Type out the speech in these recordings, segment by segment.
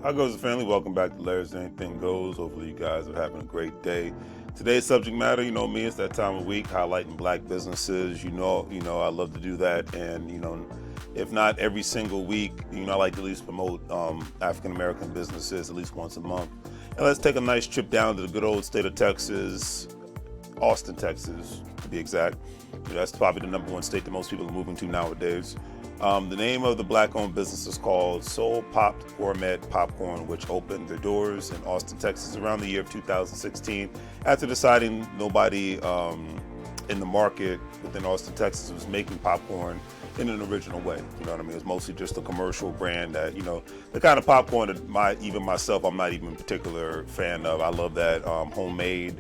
Hi, Goes and family. Welcome back to Larry's Anything Goes. Hopefully, you guys are having a great day. Today's subject matter, you know me, it's that time of week highlighting black businesses. I love to do that, and if not every single week, I like to at least promote African American businesses at least once a month. And let's take a nice trip down to the good old state of Texas, Austin, Texas, to be exact. That's probably the number one state that most people are moving to nowadays. The name of the black-owned business is called Soul Popped Gourmet Popcorn, which opened their doors in Austin, Texas around the year of 2016 after deciding nobody in the market within Austin, Texas was making popcorn in an original way. You know what I mean? It was mostly just a commercial brand that, the kind of popcorn that even myself, I'm not even a particular fan of. I love that homemade,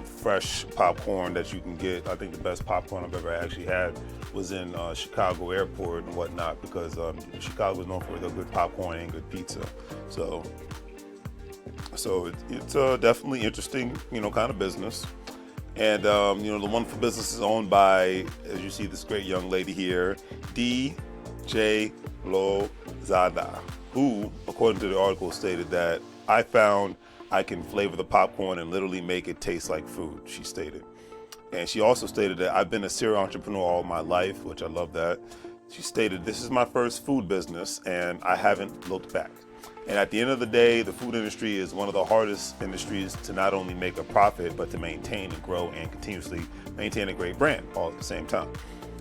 fresh popcorn that you can get. I think the best popcorn I've ever actually had was in Chicago airport and whatnot, because Chicago is known for their good popcorn and good pizza. So it's definitely interesting, kind of business. And the wonderful business is owned by, as you see, this great young lady here, DJ Lozada, who, according to the article, stated that I found I can flavor the popcorn and literally make it taste like food, she stated. And she also stated that I've been a serial entrepreneur all my life, which I love that. She stated, this is my first food business and I haven't looked back. And at the end of the day, the food industry is one of the hardest industries to not only make a profit, but to maintain and grow and continuously maintain a great brand all at the same time.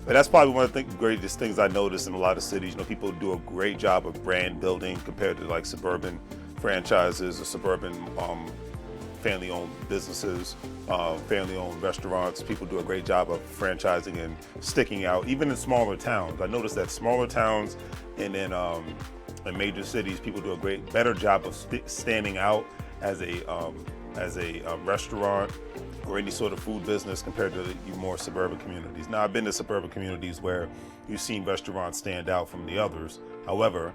But that's probably one of the greatest things I notice in a lot of cities. People do a great job of brand building compared to like suburban franchises or suburban family-owned businesses, family-owned restaurants. People do a great job of franchising and sticking out, even in smaller towns. I noticed that smaller towns and in major cities, people do a better job of standing out as a restaurant or any sort of food business compared to the more suburban communities. Now, I've been to suburban communities where you've seen restaurants stand out from the others. However,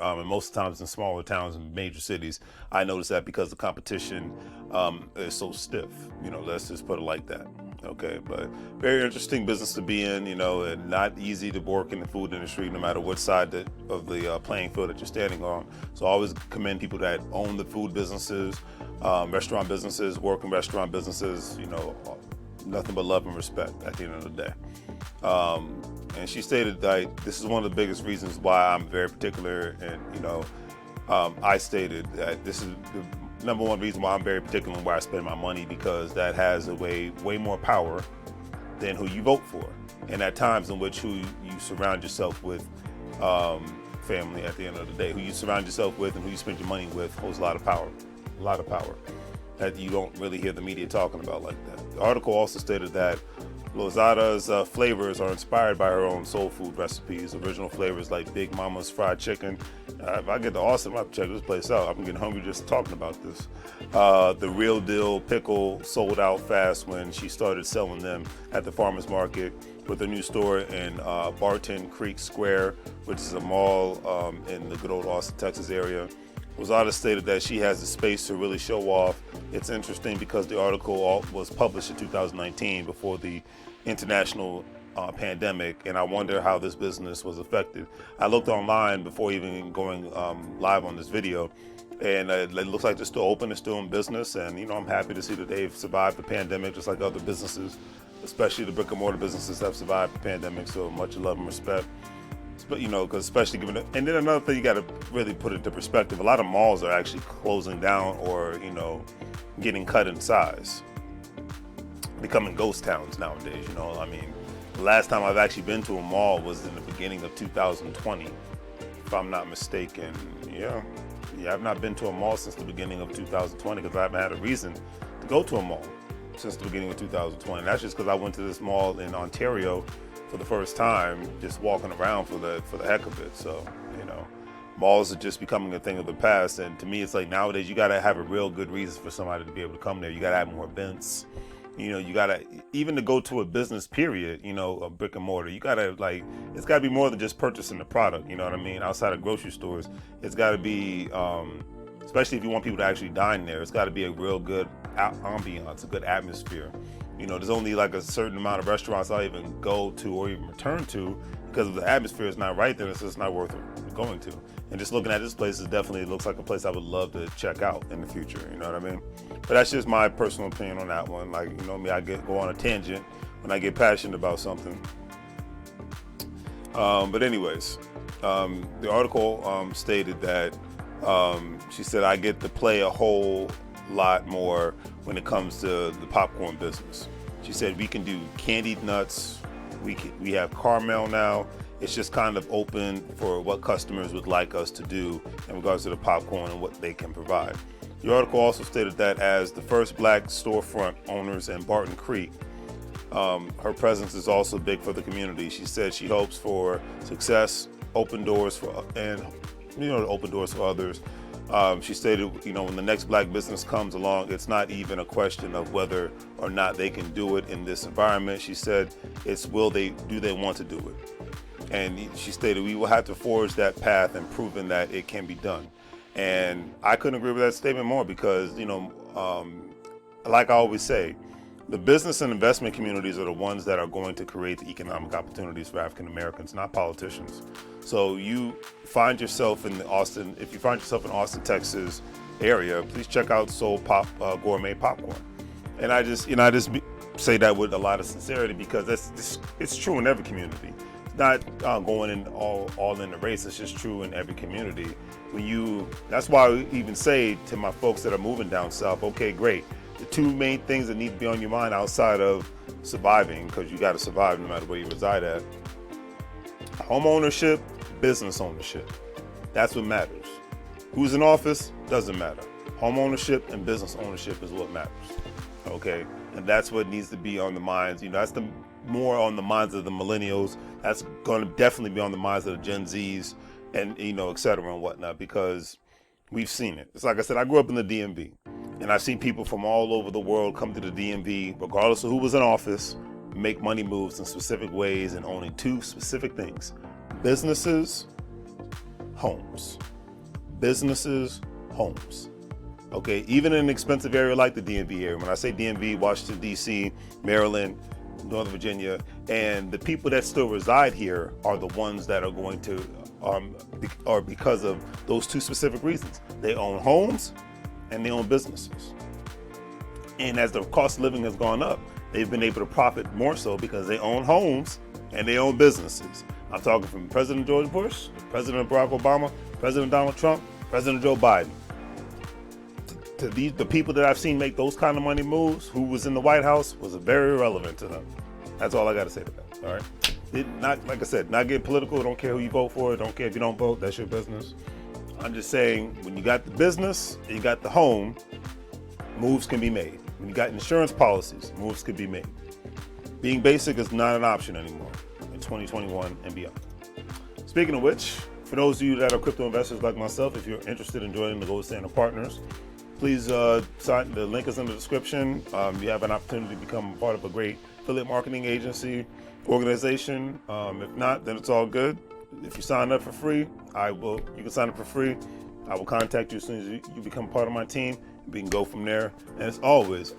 and most times in smaller towns and major cities, I notice that because the competition is so stiff, let's just put it like that. Okay, but very interesting business to be in, and not easy to work in the food industry, no matter what side of the playing field that you're standing on. So I always commend people that own the food businesses, restaurant businesses, work in restaurant businesses, nothing but love and respect at the end of the day. And she stated that this is one of the biggest reasons why I'm very particular, and I stated that this is the number one reason why I'm very particular on where I spend my money, because that has a way more power than who you vote for, and at times in which who you surround yourself with, family at the end of the day, who you surround yourself with and who you spend your money with holds a lot of power that you don't really hear the media talking about like that. The article also stated that Lozada's flavors are inspired by her own soul food recipes. Original flavors like Big Mama's fried chicken. If I get to Austin, I'll have to check this place out. I'm getting hungry just talking about this. The Real Deal pickle sold out fast when she started selling them at the farmer's market, with a new store in Barton Creek Square, which is a mall in the good old Austin, Texas area. Lozada stated that she has the space to really show off. It's interesting because the article was published in 2019 before the international pandemic, and I wonder how this business was affected. I looked online before even going live on this video, and it looks like they're still open, they're still in business, and I'm happy to see that they've survived the pandemic just like other businesses, especially the brick and mortar businesses that have survived the pandemic. So much love and respect. But because especially given it, and then another thing you got to really put into perspective, a lot of malls are actually closing down or getting cut in size, becoming ghost towns nowadays. The last time I've actually been to a mall was in the beginning of 2020, if I'm not mistaken. Yeah, I've not been to a mall since the beginning of 2020 because I haven't had a reason to go to a mall since the beginning of 2020. And that's just because I went to this mall in Ontario for the first time, just walking around for the heck of it. So, malls are just becoming a thing of the past. And to me, it's like nowadays you gotta have a real good reason for somebody to be able to come there. You gotta have more events. You gotta, even to go to a business period, a brick and mortar, you gotta it's gotta be more than just purchasing the product. You know what I mean? Outside of grocery stores, it's gotta be, especially if you want people to actually dine there, it's gotta be a real good ambiance, a good atmosphere. There's only like a certain amount of restaurants I'll even go to or even return to because if the atmosphere is not right, then it's just not worth going to. And just looking at this place, it definitely looks like a place I would love to check out in the future. You know what I mean? But that's just my personal opinion on that one. Like, you know me, I go on a tangent when I get passionate about something. But anyways, the article stated that she said, I get to play a whole lot more when it comes to the popcorn business. She said we can do candied nuts, we have caramel now. It's just kind of open for what customers would like us to do in regards to the popcorn and what they can provide. The article also stated that as the first black storefront owners in Barton Creek, her presence is also big for the community. She said she hopes for success, open doors for others. She stated, when the next black business comes along, it's not even a question of whether or not they can do it in this environment. She said it's do they want to do it? And she stated we will have to forge that path and proving that it can be done. And I couldn't agree with that statement more because, like I always say, the business and investment communities are the ones that are going to create the economic opportunities for African Americans, not politicians. So you find yourself in if you find yourself in Austin, Texas area, please check out Soul Gourmet Popcorn. And I just say that with a lot of sincerity because it's true in every community. It's not going in all in the race. It's just true in every community. That's why I even say to my folks that are moving down south, okay, great. The two main things that need to be on your mind outside of surviving, because you got to survive no matter where you reside at: home ownership, business ownership. That's what matters. Who's in office doesn't matter. Home ownership and business ownership is what matters. Okay, and that's what needs to be on the minds. That's more on the minds of the millennials. That's going to definitely be on the minds of the Gen Zs, and et cetera and whatnot, because we've seen it. It's like I said, I grew up in the DMV. And I've seen people from all over the world come to the DMV, regardless of who was in office, make money moves in specific ways and owning two specific things: businesses, homes. Businesses, homes. Okay, even in an expensive area like the DMV area. When I say DMV, Washington, D.C., Maryland, Northern Virginia, and the people that still reside here are the ones that are going to, or because of those two specific reasons. They own homes and they own businesses. And as the cost of living has gone up, they've been able to profit more so because they own homes and they own businesses. I'm talking from President George Bush, President Barack Obama, President Donald Trump, President Joe Biden. To the people that I've seen make those kind of money moves, who was in the White House, was very irrelevant to them. That's all I got to say to that. All right. Not, like I said, not get political. Don't care who you vote for. Don't care if you don't vote. That's your business. I'm just saying, when you got the business and you got the home, moves can be made. When you got insurance policies, moves can be made. Being basic is not an option anymore in 2021 and beyond. Speaking of which, for those of you that are crypto investors like myself, if you're interested in joining the Gold Standard Partners, please sign. The link is in the description. You have an opportunity to become part of a great affiliate marketing agency organization. If not, then it's all good. If you sign up for free, you can sign up for free. I will contact you as soon as you become part of my team. We can go from there. And it's always,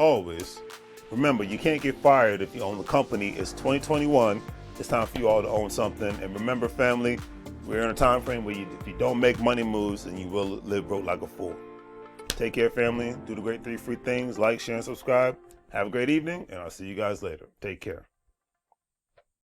remember, you can't get fired if you own the company. It's 2021. It's time for you all to own something. And remember, family, we're in a time frame where if you don't make money moves, then you will live broke like a fool. Take care, family. Do the great 3 free things: like, share, and subscribe. Have a great evening, and I'll see you guys later. Take care.